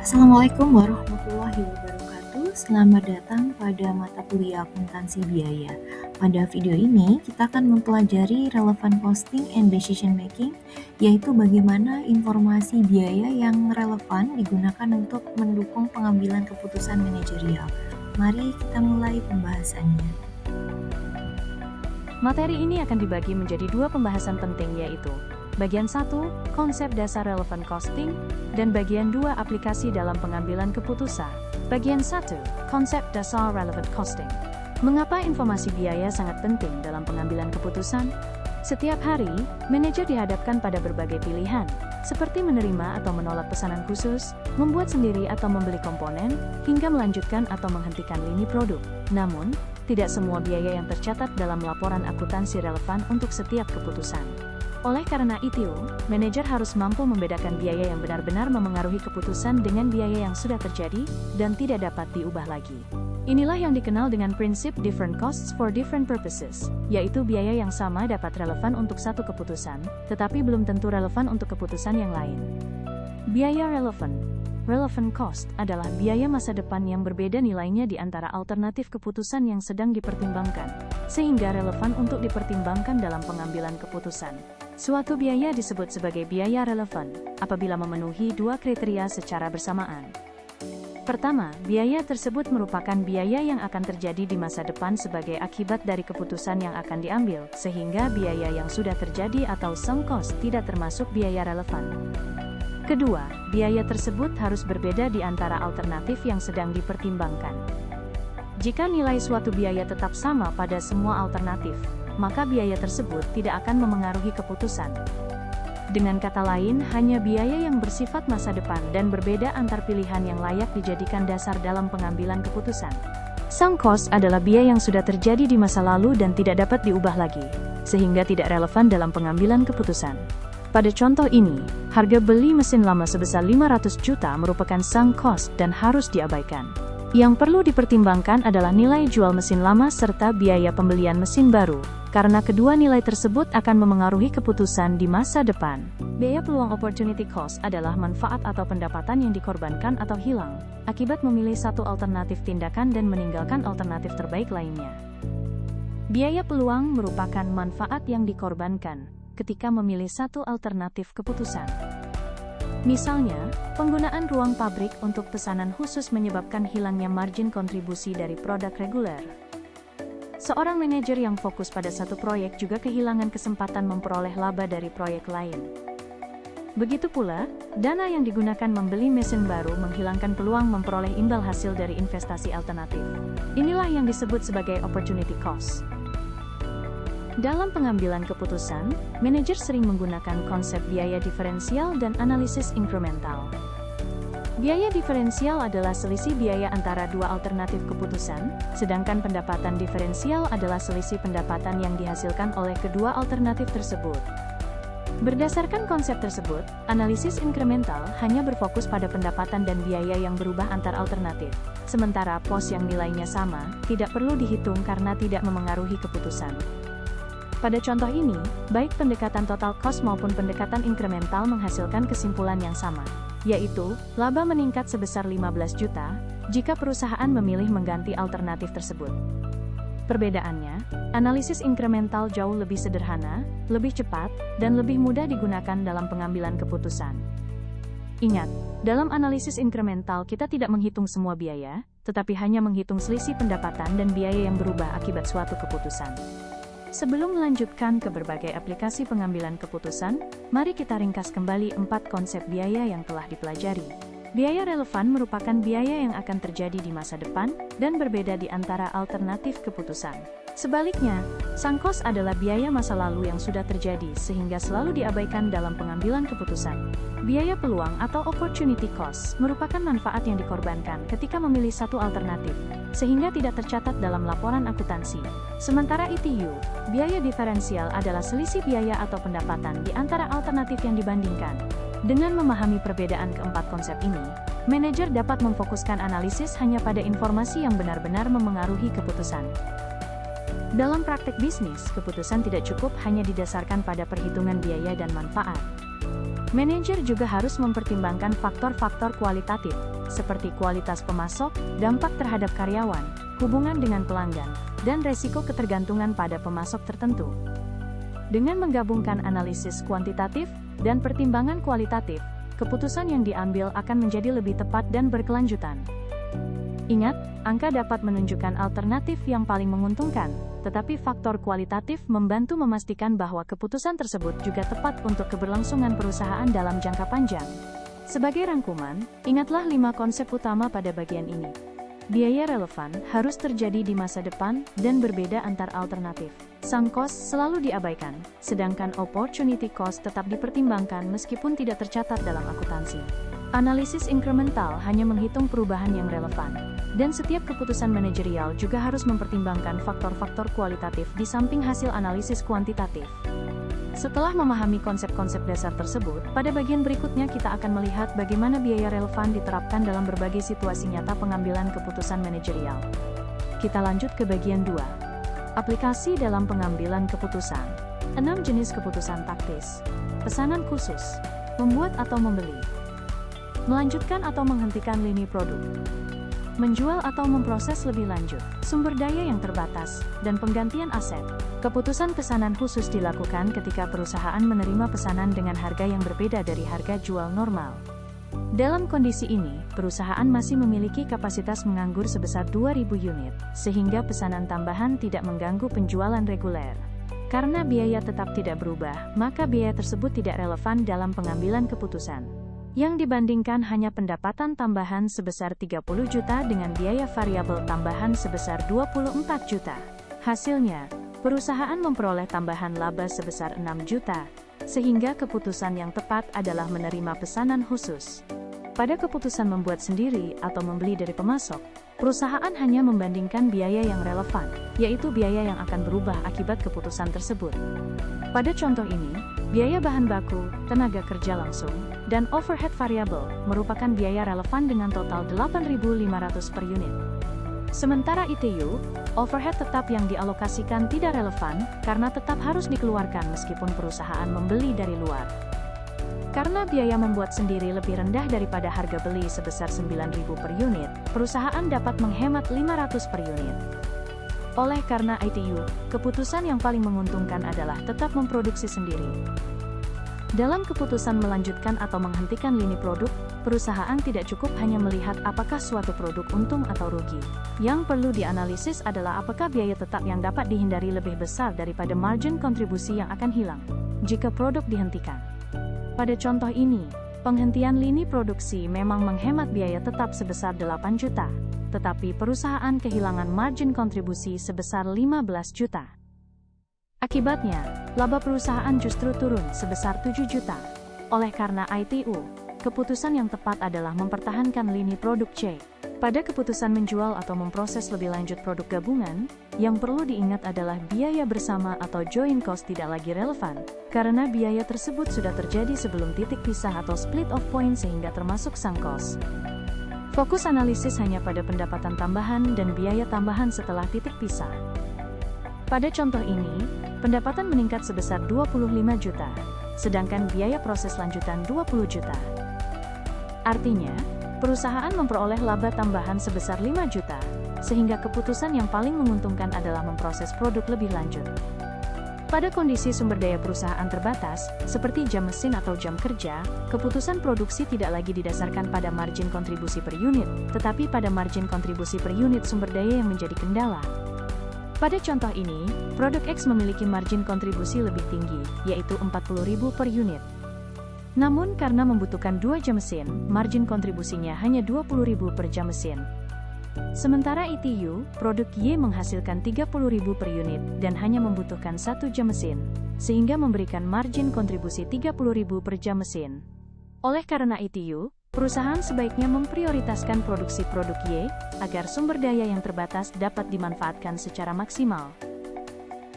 Assalamualaikum warahmatullahi wabarakatuh. Selamat datang pada mata kuliah akuntansi biaya. Pada video ini, kita akan mempelajari relevant costing and decision making, yaitu bagaimana informasi biaya yang relevan digunakan untuk mendukung pengambilan keputusan manajerial. Mari kita mulai pembahasannya. Materi ini akan dibagi menjadi dua pembahasan penting, yaitu bagian 1, konsep dasar relevant costing, dan bagian 2, aplikasi dalam pengambilan keputusan. Bagian 1, konsep dasar relevant costing. Mengapa informasi biaya sangat penting dalam pengambilan keputusan? Setiap hari, manajer dihadapkan pada berbagai pilihan, seperti menerima atau menolak pesanan khusus, membuat sendiri atau membeli komponen, hingga melanjutkan atau menghentikan lini produk. Namun, tidak semua biaya yang tercatat dalam laporan akuntansi relevan untuk setiap keputusan. Oleh karena itu, manajer harus mampu membedakan biaya yang benar-benar memengaruhi keputusan dengan biaya yang sudah terjadi dan tidak dapat diubah lagi. Inilah yang dikenal dengan prinsip different costs for different purposes, yaitu biaya yang sama dapat relevan untuk satu keputusan, tetapi belum tentu relevan untuk keputusan yang lain. Biaya relevan. Relevant cost adalah biaya masa depan yang berbeda nilainya di antara alternatif keputusan yang sedang dipertimbangkan, sehingga relevan untuk dipertimbangkan dalam pengambilan keputusan. Suatu biaya disebut sebagai biaya relevan apabila memenuhi dua kriteria secara bersamaan. Pertama, biaya tersebut merupakan biaya yang akan terjadi di masa depan sebagai akibat dari keputusan yang akan diambil, sehingga biaya yang sudah terjadi atau sunk cost tidak termasuk biaya relevan. Kedua, biaya tersebut harus berbeda di antara alternatif yang sedang dipertimbangkan. Jika nilai suatu biaya tetap sama pada semua alternatif, maka biaya tersebut tidak akan memengaruhi keputusan. Dengan kata lain, hanya biaya yang bersifat masa depan dan berbeda antar pilihan yang layak dijadikan dasar dalam pengambilan keputusan. Sunk cost adalah biaya yang sudah terjadi di masa lalu dan tidak dapat diubah lagi, sehingga tidak relevan dalam pengambilan keputusan. Pada contoh ini, harga beli mesin lama sebesar 500 juta merupakan sunk cost dan harus diabaikan. Yang perlu dipertimbangkan adalah nilai jual mesin lama serta biaya pembelian mesin baru, karena kedua nilai tersebut akan memengaruhi keputusan di masa depan. Biaya peluang opportunity cost adalah manfaat atau pendapatan yang dikorbankan atau hilang, akibat memilih satu alternatif tindakan dan meninggalkan alternatif terbaik lainnya. Biaya peluang merupakan manfaat yang dikorbankan ketika memilih satu alternatif keputusan. Misalnya, penggunaan ruang pabrik untuk pesanan khusus menyebabkan hilangnya margin kontribusi dari produk reguler. Seorang manajer yang fokus pada satu proyek juga kehilangan kesempatan memperoleh laba dari proyek lain. Begitu pula, dana yang digunakan membeli mesin baru menghilangkan peluang memperoleh imbal hasil dari investasi alternatif. Inilah yang disebut sebagai opportunity cost. Dalam pengambilan keputusan, manajer sering menggunakan konsep biaya diferensial dan analisis inkremental. Biaya diferensial adalah selisih biaya antara dua alternatif keputusan, sedangkan pendapatan diferensial adalah selisih pendapatan yang dihasilkan oleh kedua alternatif tersebut. Berdasarkan konsep tersebut, analisis inkremental hanya berfokus pada pendapatan dan biaya yang berubah antar alternatif, sementara pos yang nilainya sama tidak perlu dihitung karena tidak memengaruhi keputusan. Pada contoh ini, baik pendekatan total cost maupun pendekatan inkremental menghasilkan kesimpulan yang sama, yaitu, laba meningkat sebesar 15 juta, jika perusahaan memilih mengganti alternatif tersebut. Perbedaannya, analisis inkremental jauh lebih sederhana, lebih cepat, dan lebih mudah digunakan dalam pengambilan keputusan. Ingat, dalam analisis inkremental kita tidak menghitung semua biaya, tetapi hanya menghitung selisih pendapatan dan biaya yang berubah akibat suatu keputusan. Sebelum melanjutkan ke berbagai aplikasi pengambilan keputusan, mari kita ringkas kembali 4 konsep biaya yang telah dipelajari. Biaya relevan merupakan biaya yang akan terjadi di masa depan dan berbeda di antara alternatif keputusan. Sebaliknya, sunk cost adalah biaya masa lalu yang sudah terjadi sehingga selalu diabaikan dalam pengambilan keputusan. Biaya peluang atau opportunity cost merupakan manfaat yang dikorbankan ketika memilih satu alternatif, sehingga tidak tercatat dalam laporan akuntansi. Sementara ITU, biaya diferensial adalah selisih biaya atau pendapatan di antara alternatif yang dibandingkan. Dengan memahami perbedaan keempat konsep ini, manajer dapat memfokuskan analisis hanya pada informasi yang benar-benar memengaruhi keputusan. Dalam praktek bisnis, keputusan tidak cukup hanya didasarkan pada perhitungan biaya dan manfaat. Manajer juga harus mempertimbangkan faktor-faktor kualitatif, seperti kualitas pemasok, dampak terhadap karyawan, hubungan dengan pelanggan, dan resiko ketergantungan pada pemasok tertentu. Dengan menggabungkan analisis kuantitatif dan pertimbangan kualitatif, keputusan yang diambil akan menjadi lebih tepat dan berkelanjutan. Ingat, angka dapat menunjukkan alternatif yang paling menguntungkan, tetapi faktor kualitatif membantu memastikan bahwa keputusan tersebut juga tepat untuk keberlangsungan perusahaan dalam jangka panjang. Sebagai rangkuman, ingatlah 5 konsep utama pada bagian ini. Biaya relevan harus terjadi di masa depan dan berbeda antar alternatif. Sunk cost selalu diabaikan, sedangkan opportunity cost tetap dipertimbangkan meskipun tidak tercatat dalam akuntansi. Analisis incremental hanya menghitung perubahan yang relevan, dan setiap keputusan manajerial juga harus mempertimbangkan faktor-faktor kualitatif di samping hasil analisis kuantitatif. Setelah memahami konsep-konsep dasar tersebut, pada bagian berikutnya kita akan melihat bagaimana biaya relevan diterapkan dalam berbagai situasi nyata pengambilan keputusan manajerial. Kita lanjut ke bagian 2. Aplikasi dalam pengambilan keputusan. 6 jenis keputusan taktis. Pesanan khusus. Membuat atau membeli. Melanjutkan atau menghentikan lini produk. Menjual atau memproses lebih lanjut. Sumber daya yang terbatas, dan penggantian aset. Keputusan pesanan khusus dilakukan ketika perusahaan menerima pesanan dengan harga yang berbeda dari harga jual normal. Dalam kondisi ini, perusahaan masih memiliki kapasitas menganggur sebesar 2.000 unit, sehingga pesanan tambahan tidak mengganggu penjualan reguler. Karena biaya tetap tidak berubah, maka biaya tersebut tidak relevan dalam pengambilan keputusan. Yang dibandingkan hanya pendapatan tambahan sebesar 30 juta dengan biaya variabel tambahan sebesar 24 juta. Hasilnya, perusahaan memperoleh tambahan laba sebesar 6 juta, sehingga keputusan yang tepat adalah menerima pesanan khusus. Pada keputusan membuat sendiri atau membeli dari pemasok, perusahaan hanya membandingkan biaya yang relevan, yaitu biaya yang akan berubah akibat keputusan tersebut. Pada contoh ini, biaya bahan baku, tenaga kerja langsung, dan overhead variabel merupakan biaya relevan dengan total 8.500 per unit. Sementara ITU, overhead tetap yang dialokasikan tidak relevan karena tetap harus dikeluarkan meskipun perusahaan membeli dari luar. Karena biaya membuat sendiri lebih rendah daripada harga beli sebesar 9.000 per unit, perusahaan dapat menghemat 500 per unit. Oleh karena ITU, keputusan yang paling menguntungkan adalah tetap memproduksi sendiri. Dalam keputusan melanjutkan atau menghentikan lini produk, perusahaan tidak cukup hanya melihat apakah suatu produk untung atau rugi. Yang perlu dianalisis adalah apakah biaya tetap yang dapat dihindari lebih besar daripada margin kontribusi yang akan hilang jika produk dihentikan. Pada contoh ini, penghentian lini produksi memang menghemat biaya tetap sebesar 8 juta, tetapi perusahaan kehilangan margin kontribusi sebesar 15 juta. Akibatnya, laba perusahaan justru turun sebesar 7 juta. Oleh karena ITU, keputusan yang tepat adalah mempertahankan lini produk C. Pada keputusan menjual atau memproses lebih lanjut produk gabungan, yang perlu diingat adalah biaya bersama atau joint cost tidak lagi relevan, karena biaya tersebut sudah terjadi sebelum titik pisah atau split off point sehingga termasuk sunk cost. Fokus analisis hanya pada pendapatan tambahan dan biaya tambahan setelah titik pisah. Pada contoh ini, pendapatan meningkat sebesar 25 juta, sedangkan biaya proses lanjutan 20 juta. Artinya, perusahaan memperoleh laba tambahan sebesar 5 juta, sehingga keputusan yang paling menguntungkan adalah memproses produk lebih lanjut. Pada kondisi sumber daya perusahaan terbatas, seperti jam mesin atau jam kerja, keputusan produksi tidak lagi didasarkan pada margin kontribusi per unit, tetapi pada margin kontribusi per unit sumber daya yang menjadi kendala. Pada contoh ini, produk X memiliki margin kontribusi lebih tinggi, yaitu 40.000 per unit. Namun karena membutuhkan 2 jam mesin, margin kontribusinya hanya 20.000 per jam mesin. Sementara ITU, produk Y menghasilkan 30.000 per unit dan hanya membutuhkan 1 jam mesin, sehingga memberikan margin kontribusi 30.000 per jam mesin. Oleh karena ITU, perusahaan sebaiknya memprioritaskan produksi produk Y, agar sumber daya yang terbatas dapat dimanfaatkan secara maksimal.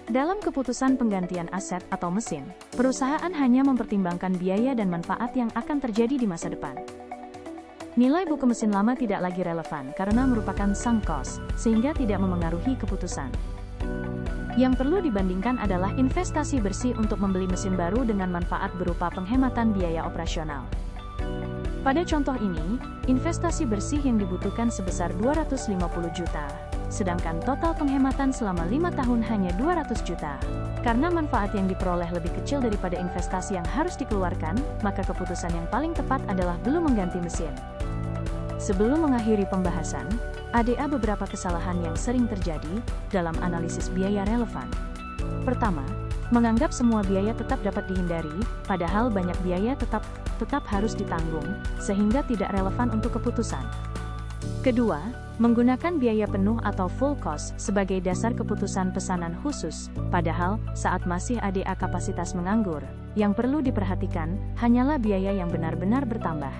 Dalam keputusan penggantian aset atau mesin, perusahaan hanya mempertimbangkan biaya dan manfaat yang akan terjadi di masa depan. Nilai buku mesin lama tidak lagi relevan karena merupakan sunk cost, sehingga tidak memengaruhi keputusan. Yang perlu dibandingkan adalah investasi bersih untuk membeli mesin baru dengan manfaat berupa penghematan biaya operasional. Pada contoh ini, investasi bersih yang dibutuhkan sebesar 250 juta, sedangkan total penghematan selama 5 tahun hanya 200 juta. Karena manfaat yang diperoleh lebih kecil daripada investasi yang harus dikeluarkan, maka keputusan yang paling tepat adalah belum mengganti mesin. Sebelum mengakhiri pembahasan, ada beberapa kesalahan yang sering terjadi dalam analisis biaya relevan. Pertama, menganggap semua biaya tetap dapat dihindari, padahal banyak biaya tetap harus ditanggung, sehingga tidak relevan untuk keputusan. Kedua, menggunakan biaya penuh atau full cost sebagai dasar keputusan pesanan khusus, padahal saat masih ada kapasitas menganggur, yang perlu diperhatikan hanyalah biaya yang benar-benar bertambah.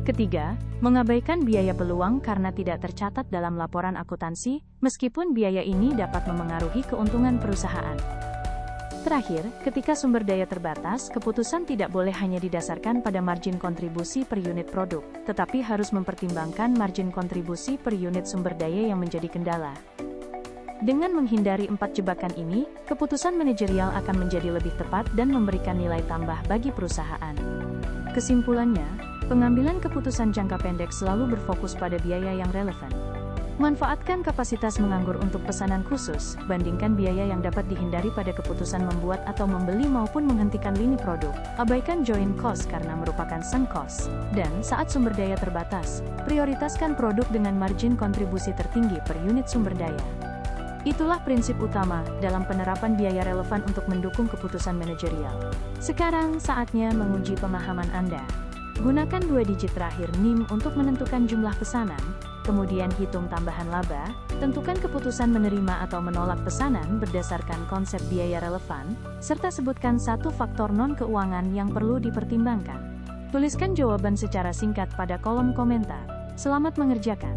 Ketiga, mengabaikan biaya peluang karena tidak tercatat dalam laporan akuntansi, meskipun biaya ini dapat memengaruhi keuntungan perusahaan. Terakhir, ketika sumber daya terbatas, keputusan tidak boleh hanya didasarkan pada margin kontribusi per unit produk, tetapi harus mempertimbangkan margin kontribusi per unit sumber daya yang menjadi kendala. Dengan menghindari 4 jebakan ini, keputusan manajerial akan menjadi lebih tepat dan memberikan nilai tambah bagi perusahaan. Kesimpulannya, pengambilan keputusan jangka pendek selalu berfokus pada biaya yang relevan. Manfaatkan kapasitas menganggur untuk pesanan khusus, bandingkan biaya yang dapat dihindari pada keputusan membuat atau membeli maupun menghentikan lini produk. Abaikan joint cost karena merupakan sunk cost. Dan saat sumber daya terbatas, prioritaskan produk dengan margin kontribusi tertinggi per unit sumber daya. Itulah prinsip utama dalam penerapan biaya relevan untuk mendukung keputusan manajerial. Sekarang saatnya menguji pemahaman Anda. Gunakan 2 digit terakhir NIM untuk menentukan jumlah pesanan, kemudian hitung tambahan laba, tentukan keputusan menerima atau menolak pesanan berdasarkan konsep biaya relevan, serta sebutkan 1 faktor non-keuangan yang perlu dipertimbangkan. Tuliskan jawaban secara singkat pada kolom komentar. Selamat mengerjakan!